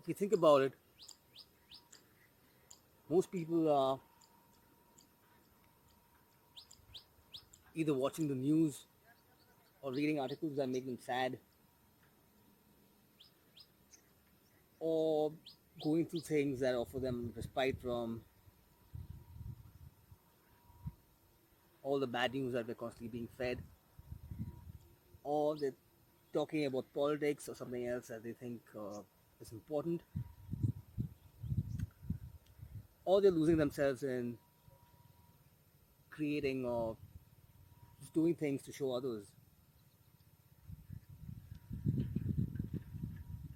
If you think about it, most people are either watching the news or reading articles that make them sad, or going through things that offer them respite from all the bad news that we're constantly being fed, or they're talking about politics or something else that they think is important, or they're losing themselves in creating or just doing things to show others.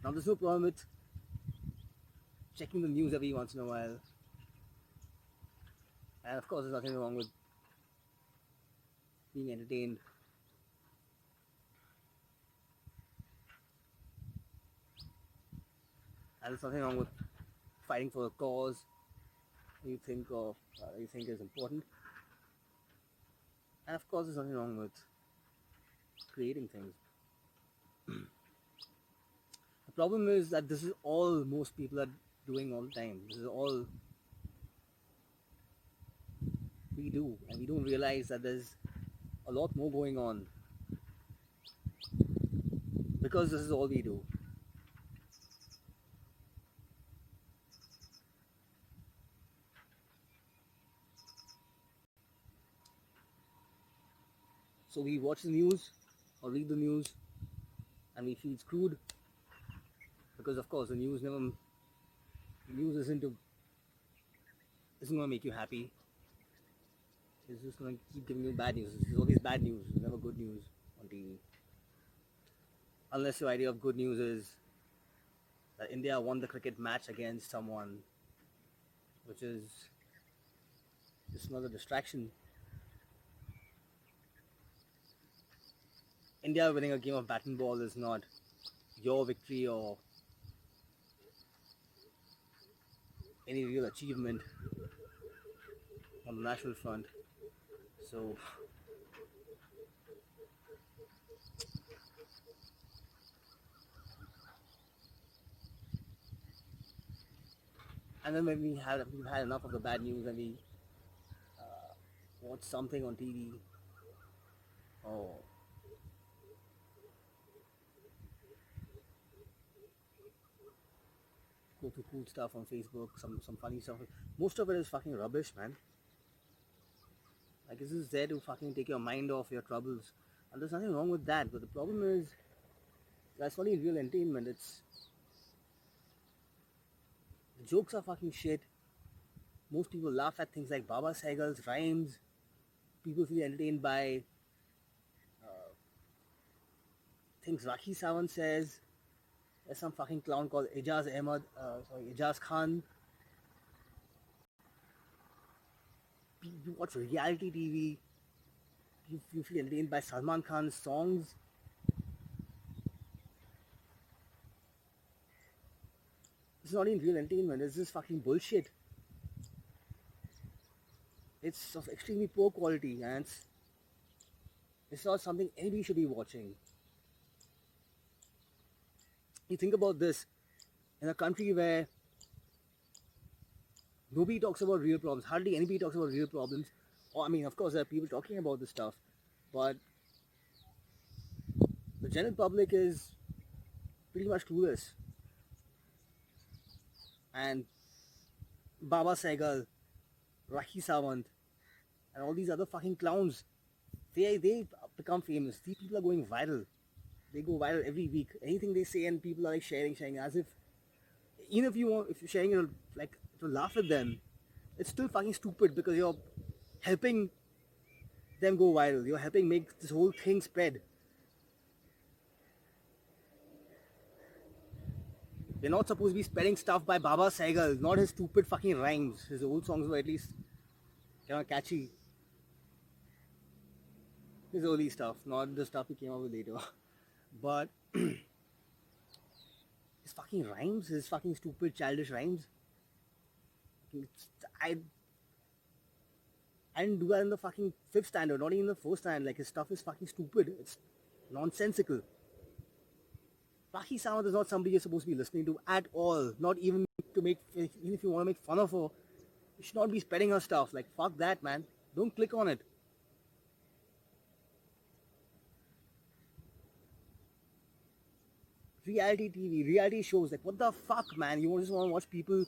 Now, there's no problem with checking the news every once in a while, and of course, there's nothing wrong with being entertained. And there's nothing wrong with fighting for a cause you think is important. And of course, there's nothing wrong with creating things. The problem is that this is all most people are doing all the time. This is all we do, and we don't realize that there's a lot more going on because this is all we do. So we watch the news or read the news and we feel screwed because of course the news isn't going to make you happy. It's just going to keep giving you bad news. There's always bad news. There's never good news on TV. Unless your idea of good news is that India won the cricket match against someone, which is just another distraction. India winning a game of bat and ball is not your victory or any real achievement on the national front. So and then when we've had enough of the bad news and we watch something on TV or go to cool stuff on Facebook, some funny stuff. Most of it is fucking rubbish, man. Like, this is there to fucking take your mind off your troubles. And there's nothing wrong with that. But the problem is, that's only real entertainment. The jokes are fucking shit. Most people laugh at things like Baba Saigal's rhymes. People feel entertained by things Rakhi Sawant says. There's some fucking clown called Ijaz Khan. You watch reality TV. You feel entertained by Salman Khan's songs. It's not even real entertainment. It's just fucking bullshit. It's of extremely poor quality, and it's not something anybody should be watching. You think about this, in a country where nobody talks about real problems, hardly anybody talks about real problems. Or, I mean, of course, there are people talking about this stuff, but the general public is pretty much clueless. And Baba Saigal, Rakhi Sawant, and all these other fucking clowns, they become famous. These people are going viral. They go viral every week. Anything they say, and people are like sharing, as if, even if you're sharing it like to laugh at them, it's still fucking stupid because you're helping them go viral. You're helping make this whole thing spread. We're not supposed to be spreading stuff by Baba Saigal, not his stupid fucking rhymes. His old songs were at least catchy. His early stuff, not the stuff he came up with later. But his fucking rhymes, his fucking stupid childish rhymes. I didn't do that in the fucking 5th standard, not even the 4th standard. Like, his stuff is fucking stupid. It's nonsensical. Rakhi Sawant is not somebody you're supposed to be listening to at all. Not even to make, even if you want to make fun of her, you should not be spreading her stuff. Like, fuck that, man. Don't click on it. Reality TV, reality shows, like, what the fuck, man? You just want to watch people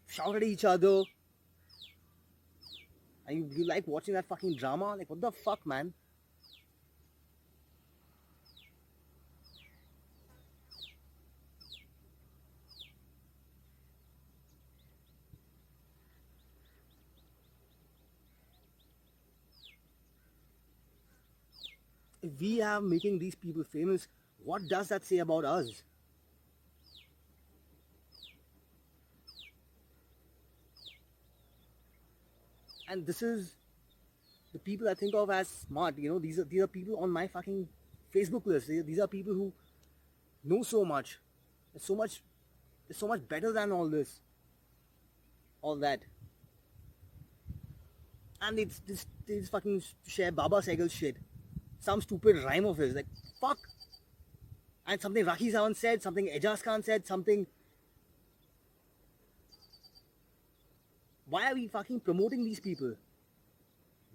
shout at each other, and you like watching that fucking drama? Like, what the fuck, man? If we are making these people famous, what does that say about us? And this is the people I think of as smart. You know, these are people on my fucking Facebook list. These are people who know so much. It's so much. It's so much better than all this, all that. And they just fucking share Baba Sehgal shit, some stupid rhyme of his. Like, fuck. And something Rakhi Sawant said, something Ejaz Khan said, something. Why are we fucking promoting these people?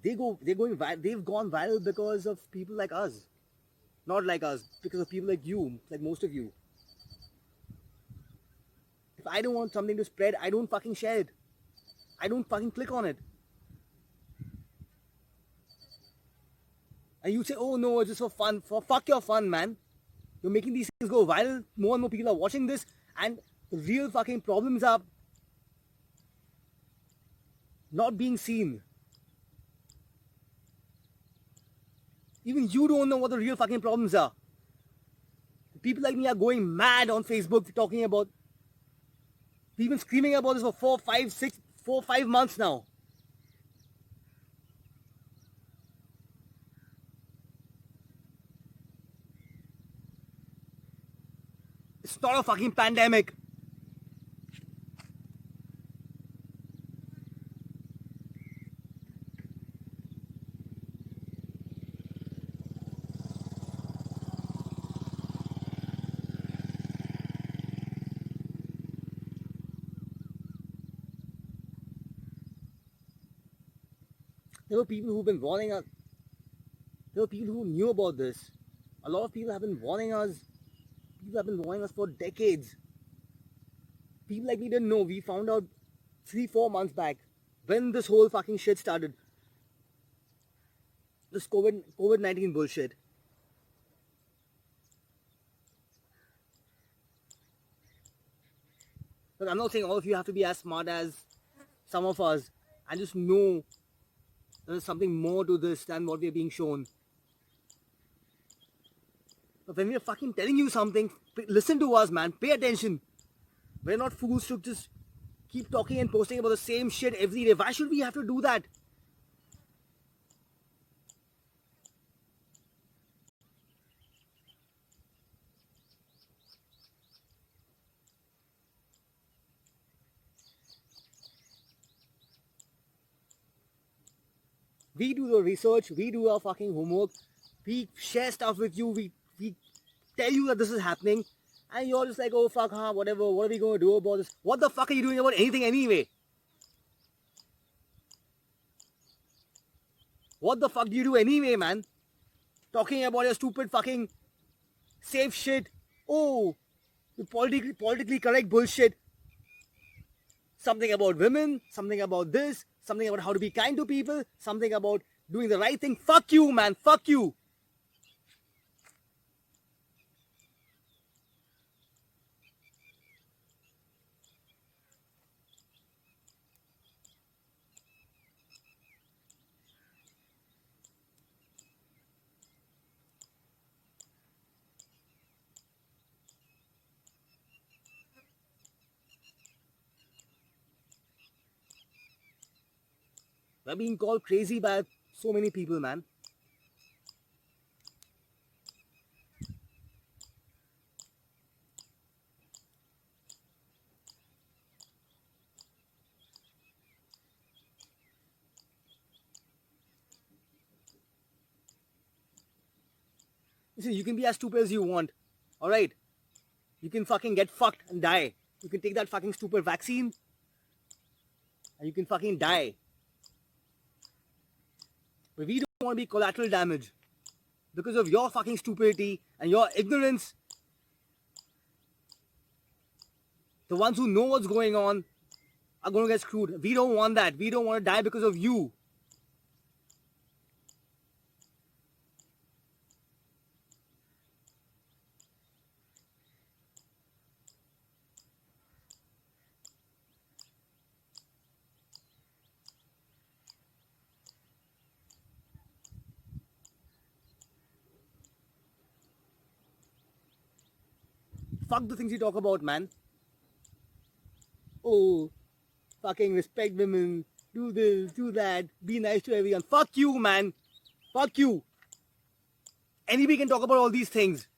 They've gone viral because of people like us. Not like us, because of people like you, like most of you. If I don't want something to spread, I don't fucking share it. I don't fucking click on it. And you say, oh no, it's just for fun. Fuck your fun, man. You're making these things go viral. More and more people are watching this. And the real fucking problems are not being seen. Even you don't know what the real fucking problems are. People like me are going mad on Facebook talking about. We've been screaming about this for 4-5 months now. It's not a fucking pandemic. There were people who've been warning us. There were people who knew about this. A lot of people have been warning us. People have been warning us for decades. People like me didn't know. We found out 3-4 months back when this whole fucking shit started. This COVID-19 bullshit. Look, I'm not saying all of you have to be as smart as some of us and just know there's something more to this than what we're being shown. But when we're fucking telling you something, listen to us, man. Pay attention. We're not fools to just keep talking and posting about the same shit every day. Why should we have to do that? We do the research, we do our fucking homework, we share stuff with you, we tell you that this is happening, and you're just like, oh fuck, whatever, what are we going to do about this? What the fuck are you doing about anything anyway? What the fuck do you do anyway, man? Talking about your stupid fucking safe shit. Oh, the politically correct bullshit. Something about women, something about this, something about how to be kind to people, something about doing the right thing. Fuck you, man. Fuck you. We're being called crazy by so many people, man. You see, you can be as stupid as you want. Alright? You can fucking get fucked and die. You can take that fucking stupid vaccine and you can fucking die. But we don't want to be collateral damage because of your fucking stupidity and your ignorance. The ones who know what's going on are going to get screwed. We don't want that. We don't want to die because of you. Fuck the things you talk about, man. Oh, fucking respect women, do this, do that, be nice to everyone. Fuck you, man. Fuck you. Anybody can talk about all these things.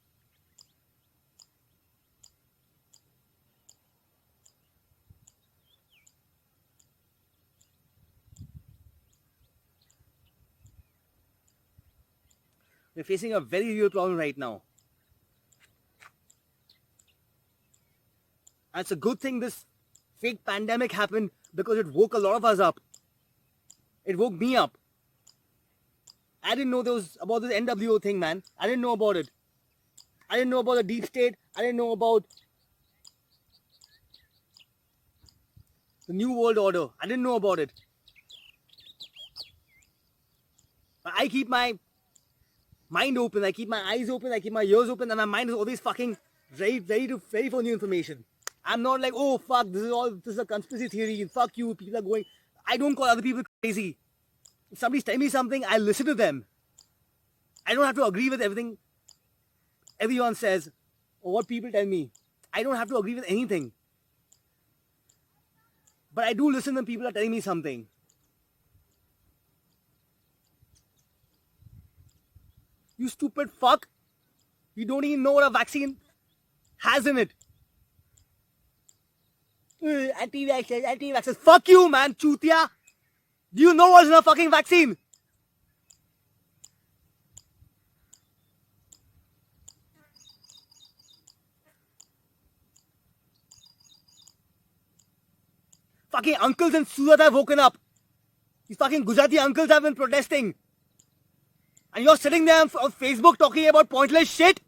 We're facing a very real problem right now. And it's a good thing this fake pandemic happened because it woke a lot of us up. It woke me up. I didn't know there was about this NWO thing, man. I didn't know about it. I didn't know about the deep state. I didn't know about the New World Order. I didn't know about it. But I keep my mind open. I keep my eyes open. I keep my ears open. And my mind is always fucking ready for new information. I'm not like, oh fuck, this is a conspiracy theory. Fuck you, people are going. I don't call other people crazy. If somebody's telling me something, I listen to them. I don't have to agree with everything everyone says or what people tell me. I don't have to agree with anything. But I do listen when people are telling me something. You stupid fuck. You don't even know what a vaccine has in it. Anti-vaxxers. Fuck you, man, chutia. Do you know what's in a fucking vaccine? Fucking uncles in Surat have woken up. These fucking Gujarati uncles have been protesting. And you're sitting there on Facebook talking about pointless shit?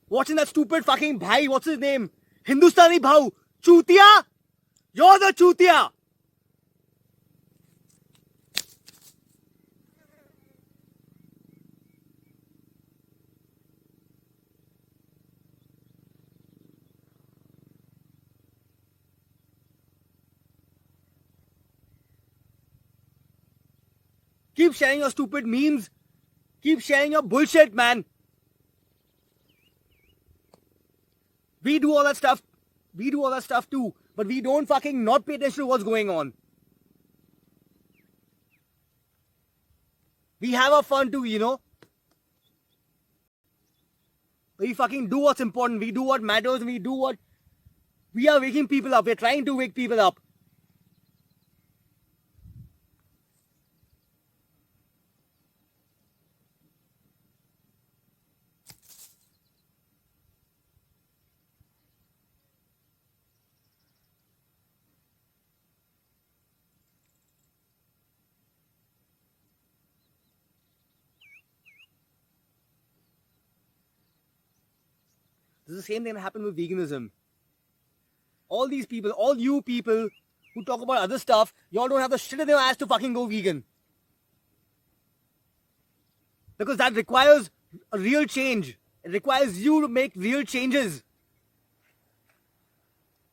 Watching that stupid fucking bhai, what's his name? Hindustani bhau. Chutia? You're the chutia. Keep sharing your stupid memes. Keep sharing your bullshit, man. We do all that stuff. We do all that stuff too. But we don't fucking not pay attention to what's going on. We have our fun too, you know. We fucking do what's important. We do what matters. We do what... We are waking people up. We're trying to wake people up. This is the same thing that happened with veganism. All these people, all you people who talk about other stuff, y'all don't have the shit in your ass to fucking go vegan. Because that requires a real change. It requires you to make real changes.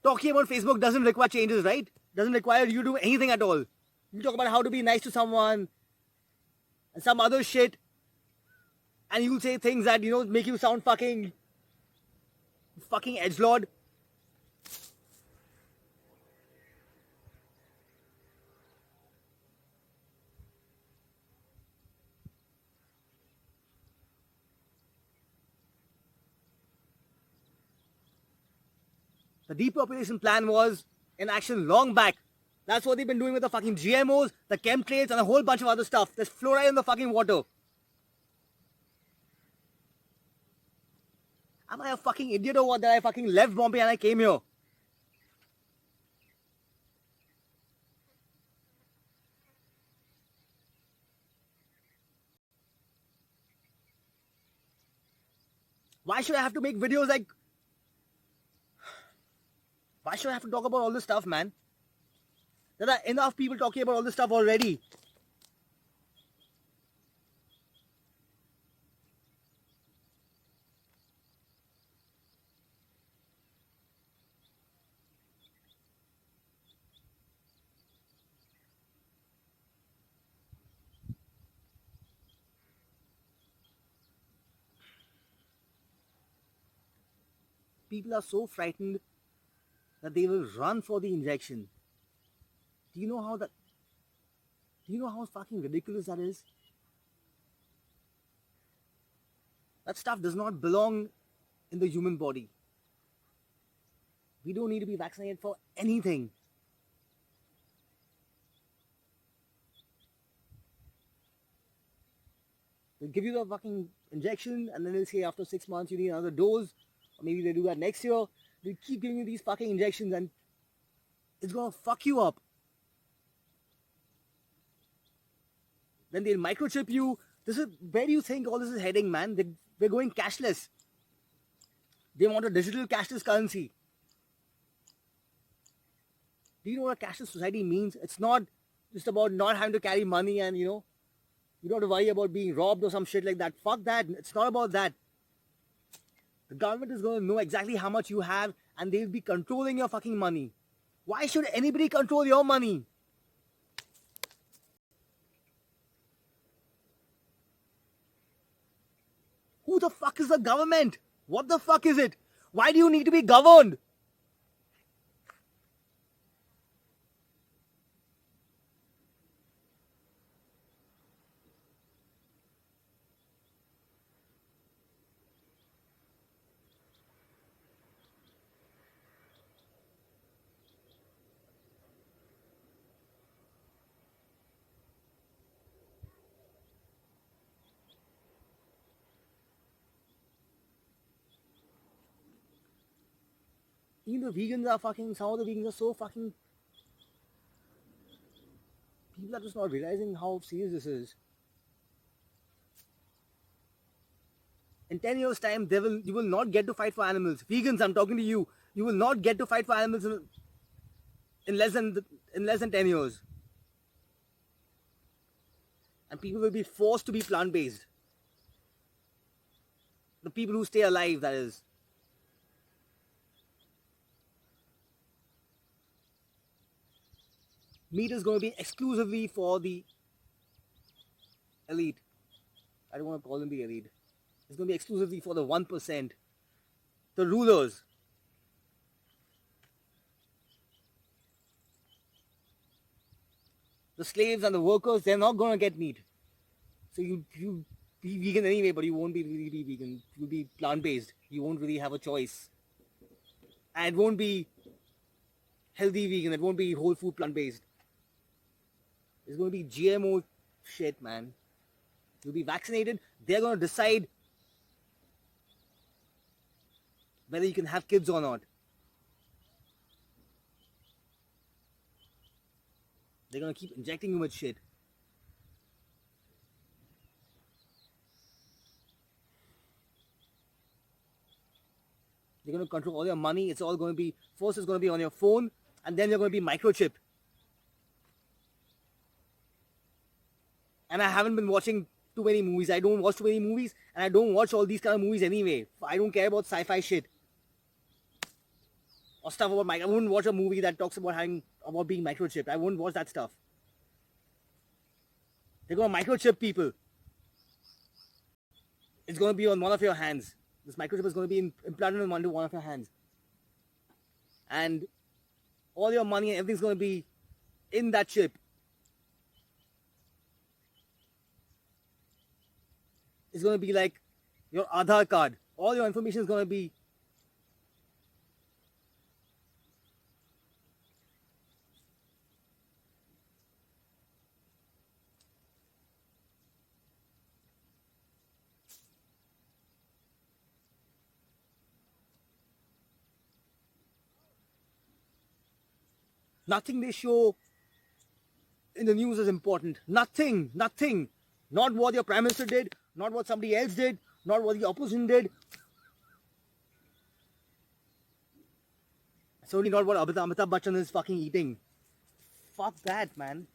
Talking about Facebook doesn't require changes, right? Doesn't require you to do anything at all. You talk about how to be nice to someone and some other shit. And you say things that, you know, make you sound fucking edgelord. The depopulation plan was in action long back. That's what they've been doing with the fucking GMOs, the chemtrails, and a whole bunch of other stuff. There's fluoride in the fucking water. Am I a fucking idiot or what that I fucking left Bombay and I came here? Why should I have to make videos like... Why should I have to talk about all this stuff, man? There are enough people talking about all this stuff already. People are so frightened that they will run for the injection. Do you know how fucking ridiculous that is? That stuff does not belong in the human body. We don't need to be vaccinated for anything. They'll give you the fucking injection and then they'll say after 6 months you need another dose. Or maybe they do that next year. They keep giving you these fucking injections and it's gonna fuck you up. Then they'll microchip you. Where do you think all this is heading, man? We're going cashless. They want a digital cashless currency. Do you know what a cashless society means? It's not just about not having to carry money and, you don't have to worry about being robbed or some shit like that. Fuck that. It's not about that. The government is going to know exactly how much you have and they'll be controlling your fucking money. Why should anybody control your money? Who the fuck is the government? What the fuck is it? Why do you need to be governed? Even the vegans are fucking, some of the vegans are so fucking... People are just not realizing how serious this is. In 10 years' time, you will not get to fight for animals. Vegans, I'm talking to you. You will not get to fight for animals in less than 10 years. And people will be forced to be plant-based. The people who stay alive, that is. Meat is going to be exclusively for the elite. I don't want to call them the elite. It's going to be exclusively for the 1%. The rulers. The slaves and the workers, they're not going to get meat. So you be vegan anyway, but you won't really be vegan. You'll be plant-based. You won't really have a choice. And it won't be healthy vegan. It won't be whole food plant-based. It's going to be GMO shit, man. You'll be vaccinated. They're going to decide whether you can have kids or not. They're going to keep injecting you with shit. They're going to control all your money. It's all going to be, first it's going to be on your phone, and then you're going to be microchipped. And I haven't been watching too many movies. I don't watch too many movies, and I don't watch all these kind of movies anyway. I don't care about sci-fi shit. Or stuff about I wouldn't watch a movie that talks about being microchipped. I wouldn't watch that stuff. They're going to microchip people. It's going to be on one of your hands. This microchip is going to be implanted into one of your hands. And all your money and everything's going to be in that chip. It's going to be like your Aadhaar card. All your information is going to be Nothing they show in the news is important. Nothing. Not what your prime minister did, not what somebody else did, not what the opposition did. Certainly not what Amitabh Bachchan is fucking eating. Fuck that, man.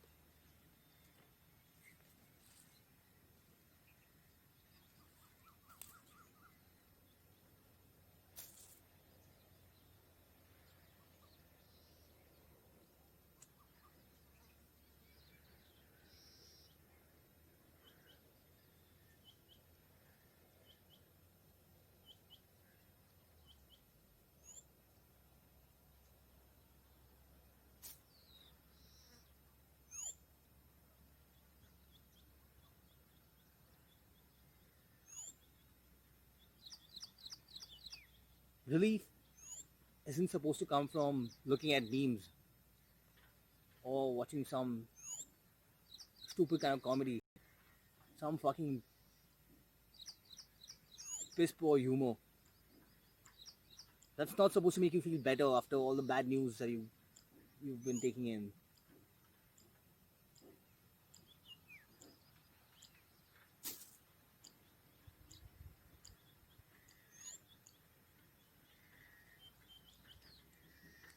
Relief isn't supposed to come from looking at memes or watching some stupid kind of comedy, some fucking piss poor humor. That's not supposed to make you feel better after all the bad news that you've been taking in.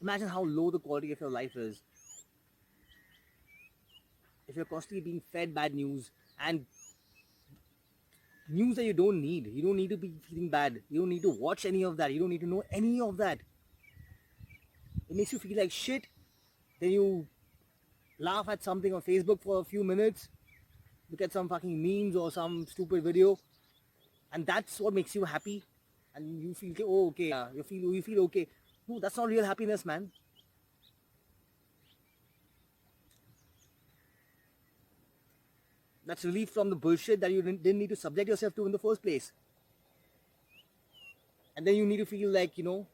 Imagine how low the quality of your life is if you're constantly being fed bad news and news that you don't need. You don't need to be feeling bad. You don't need to watch any of that. You don't need to know any of that. It makes you feel like shit. Then you laugh at something on Facebook for a few minutes, look at some fucking memes or some stupid video, and that's what makes you happy. And you feel, oh, okay, you feel okay. No, that's not real happiness, man. That's relief from the bullshit that you didn't need to subject yourself to in the first place. And then you need to feel like, you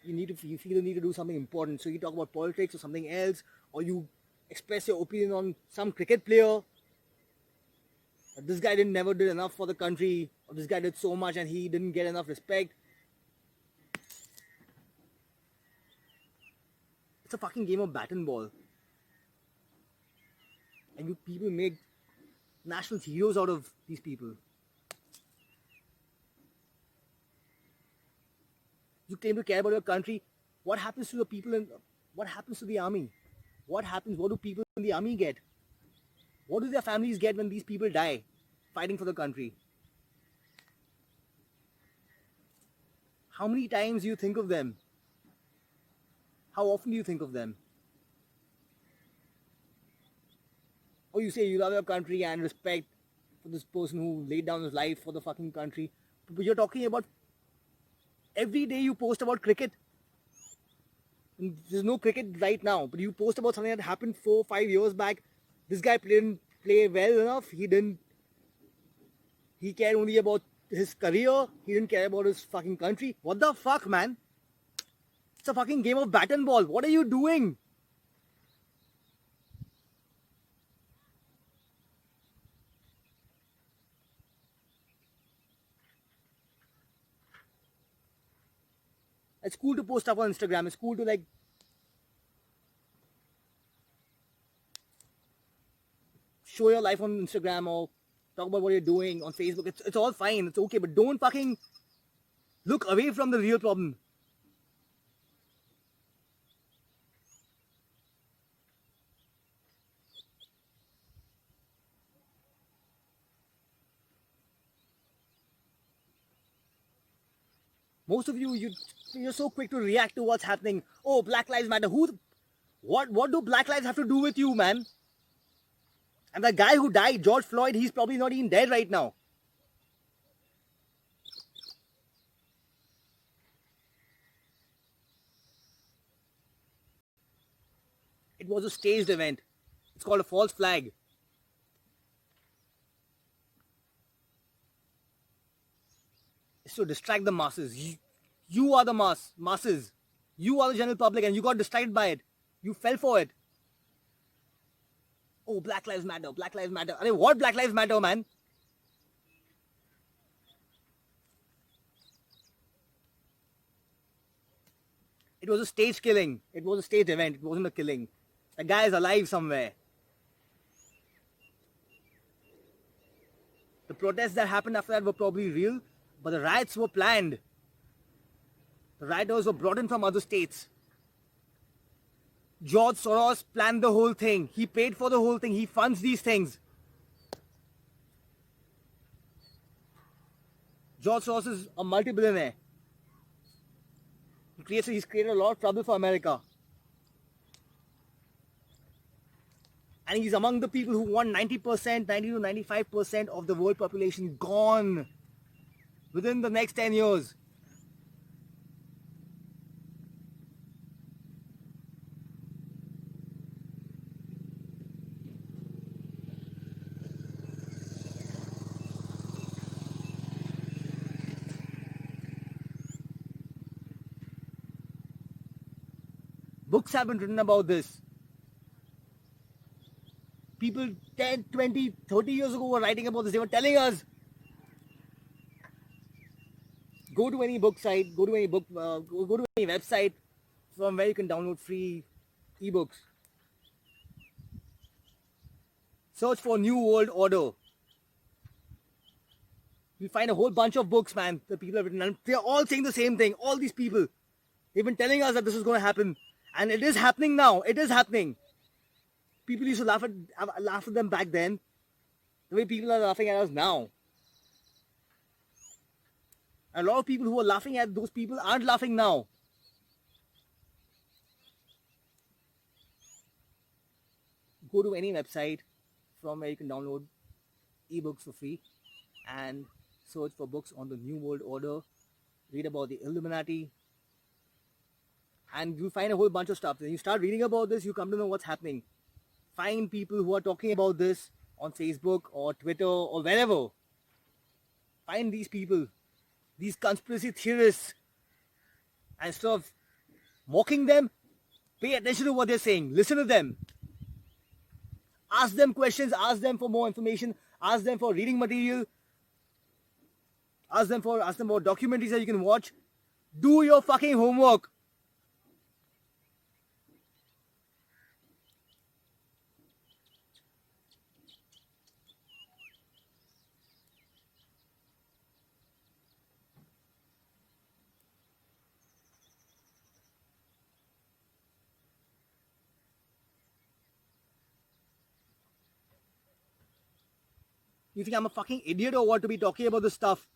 feel the need to do something important. So you talk about politics or something else, or you express your opinion on some cricket player. This guy never did enough for the country, or this guy did so much and he didn't get enough respect. It's a fucking game of bat and ball. And you people make national heroes out of these people. You claim to care about your country. What happens to the people what happens to the army? What do people in the army get? What do their families get when these people die fighting for the country? How many times do you think of them? How often do you think of them? Or you say you love your country and respect for this person who laid down his life for the fucking country. But you're talking about every day you post about cricket. And there's no cricket right now, but you post about something that happened 4-5 years back. This guy didn't play well enough. He cared only about his career. He didn't care about his fucking country. What the fuck, man? It's a fucking game of bat and ball. What are you doing? It's cool to post stuff on Instagram. It's cool to show your life on Instagram or talk about what you're doing on Facebook. It's all fine. It's okay. But don't fucking look away from the real problem. Most of you're so quick to react to what's happening. Oh, Black Lives Matter. What do Black Lives have to do with you, man? And the guy who died, George Floyd, he's probably not even dead right now. It was a staged event. It's called a false flag. It's to distract the masses. You are the masses. You are the general public and you got distracted by it. You fell for it. Oh, Black Lives Matter, Black Lives Matter. I mean, what Black Lives Matter, man? It It was a staged killing. It was a staged event. It wasn't a killing. The guy is alive somewhere. The protests that happened after that were probably real, but the riots were planned. The rioters were brought in from other states. George Soros planned the whole thing. He paid for the whole thing. He funds these things. George Soros is a multi-billionaire. He's created a lot of trouble for America. And he's among the people who want 90%, 90 to 95% of the world population gone within the next 10 years. Books have been written about this. People 10, 20, 30 years ago were writing about this. They were telling us, go to any book site, go to any website from where you can download free ebooks. Search for New World Order. You'll find a whole bunch of books, man, that people have written. And they're all saying the same thing. All these people. They've been telling us that this is going to happen. And it is happening now. It is happening. People used to laugh at them back then. The way people are laughing at us now. A lot of people who are laughing at those people aren't laughing now. Go to any website from where you can download ebooks for free and search for books on the New World Order. Read about the Illuminati. And you'll find a whole bunch of stuff. When you start reading about this, you come to know what's happening. Find people who are talking about this on Facebook or Twitter or wherever. Find these people, these conspiracy theorists, and instead of mocking them, pay attention to what they're saying. Listen to them. Ask them questions. Ask them for more information. Ask them for reading material. Ask them for documentaries that you can watch. Do your fucking homework. You think I'm a fucking idiot or what to be talking about this stuff?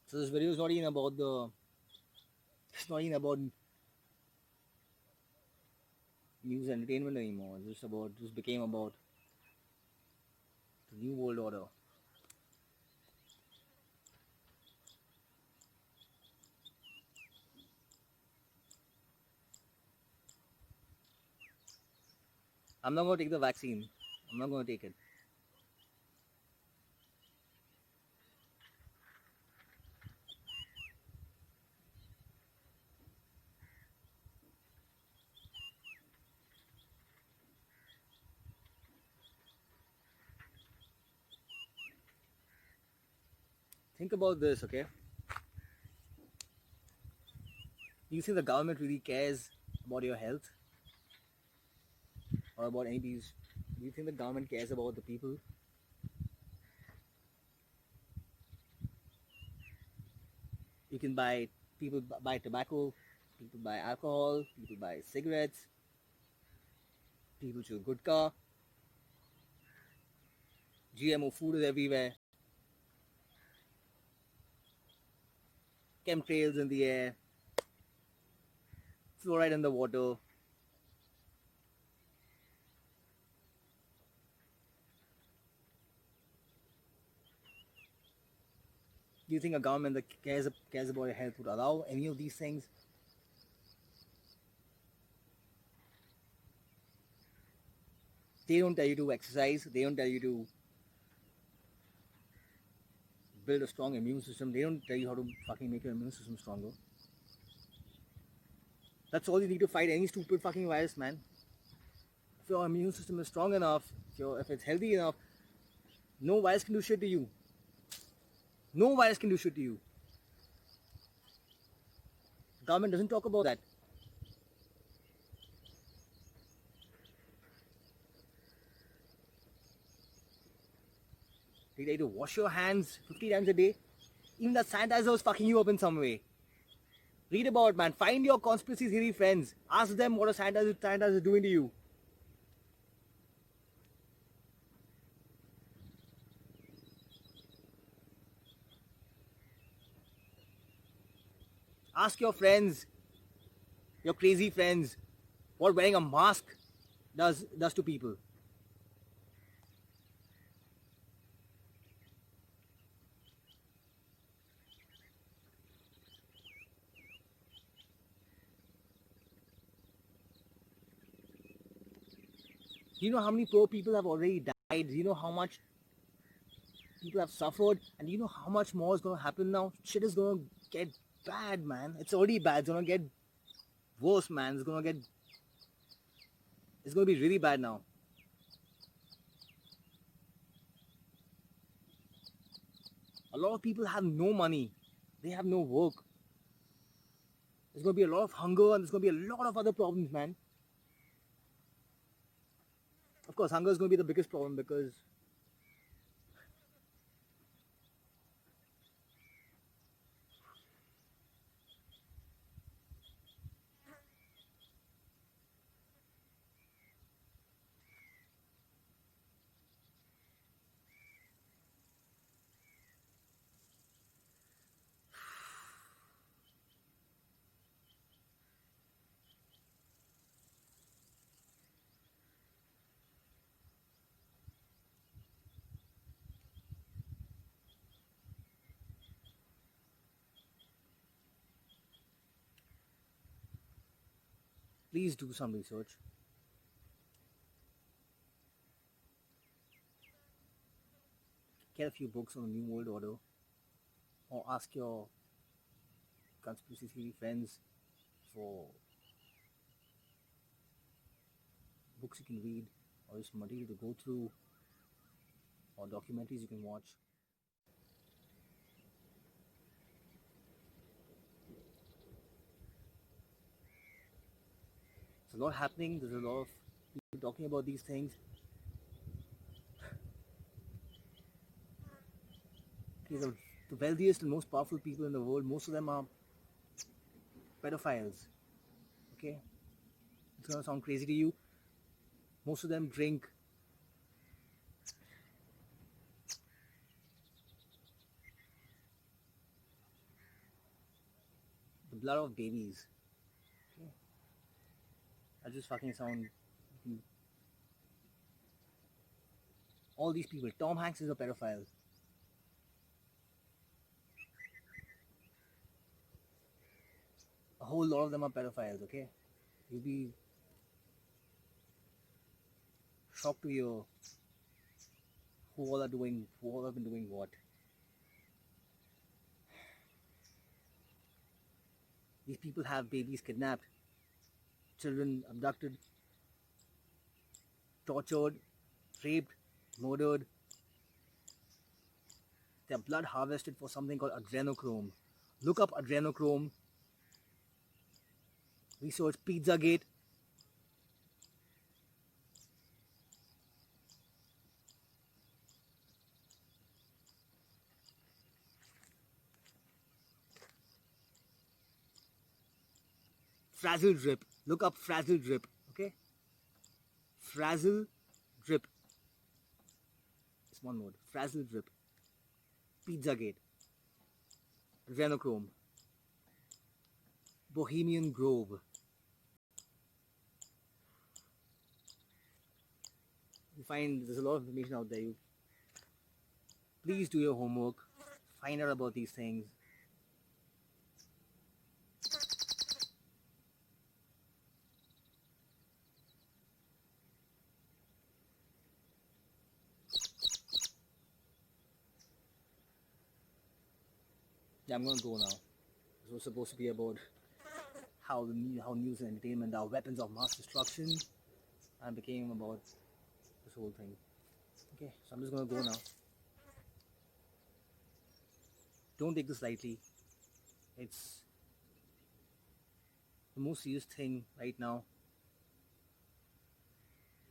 So this video is not even about it's not even about news and entertainment anymore. It's just became about the New World Order. I'm not going to take the vaccine. I'm not going to take it. Think about this, okay? Do you think the government really cares about your health? Or about any of these? Do you think the government cares about the people? People buy tobacco, people buy alcohol, people buy cigarettes, people chew gutka, GMO food is everywhere, chemtrails in the air, fluoride in the water. Do you think a government that cares about your health would allow any of these things? They don't tell you to exercise. They don't tell you to build a strong immune system. They don't tell you how to fucking make your immune system stronger. That's all you need to fight any stupid fucking virus, man. If your immune system is strong enough, if it's healthy enough, no virus can do shit to you. No virus can do shit to you. The government doesn't talk about that. They tell you to wash your hands 50 times a day. Even that sanitizer is fucking you up in some way. Read about it, man. Find your conspiracy theory friends. Ask them what a sanitizer is doing to you. Ask your friends, your crazy friends, what wearing a mask does to people. Do you know how many poor people have already died? Do you know how much people have suffered? And do you know how much more is going to happen now? Shit is going to get bad, man. It's already bad. It's going to get worse, man. It's going to be really bad now. A lot of people have no money. They have no work. There's going to be a lot of hunger and there's going to be a lot of other problems, man. Of course, hunger is going to be the biggest problem because please do some research. Get a few books on the New World Order or ask your conspiracy theory friends for books you can read or just material to go through or documentaries you can watch. There's a lot happening. There's a lot of people talking about these things. The wealthiest and most powerful people in the world, most of them are pedophiles. Okay? It's gonna sound crazy to you. Most of them drink the blood of babies. Okay? That just fucking sound. All these people. Tom Hanks is a pedophile. A whole lot of them are pedophiles, okay? You'll be shocked to hear who all have been doing what. These people have babies kidnapped, children abducted, tortured, raped, murdered. Their blood harvested for something called adrenochrome. Look up adrenochrome. Research Pizzagate. Frazzle drip. Look up frazzle drip. Okay? Frazzle drip. It's one word. Frazzle drip. Pizzagate. Adrenochrome. Bohemian Grove. You find there's a lot of information out there. Please do your homework. Find out about these things. I'm gonna go now. This was supposed to be about how news and entertainment are weapons of mass destruction, and became about this whole thing. Okay, so I'm just gonna go now. Don't take this lightly. It's the most serious thing right now.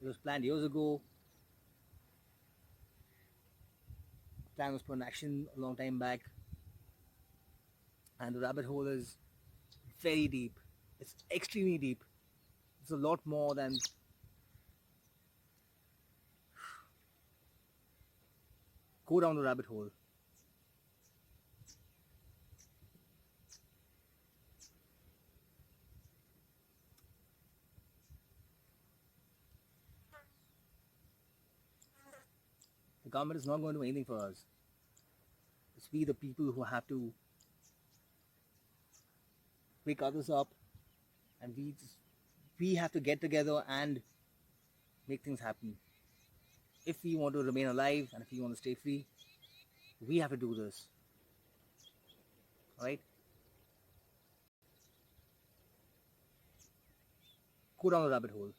It was planned years ago. Plan was put in action a long time back, and the rabbit hole is very deep. It's extremely deep. It's a lot more than go down the rabbit hole. The government is not going to do anything for us. It's we, the people, who have to wake others up, and we have to get together and make things happen. If we want to remain alive and if we want to stay free, we have to do this. Alright? Go down the rabbit hole.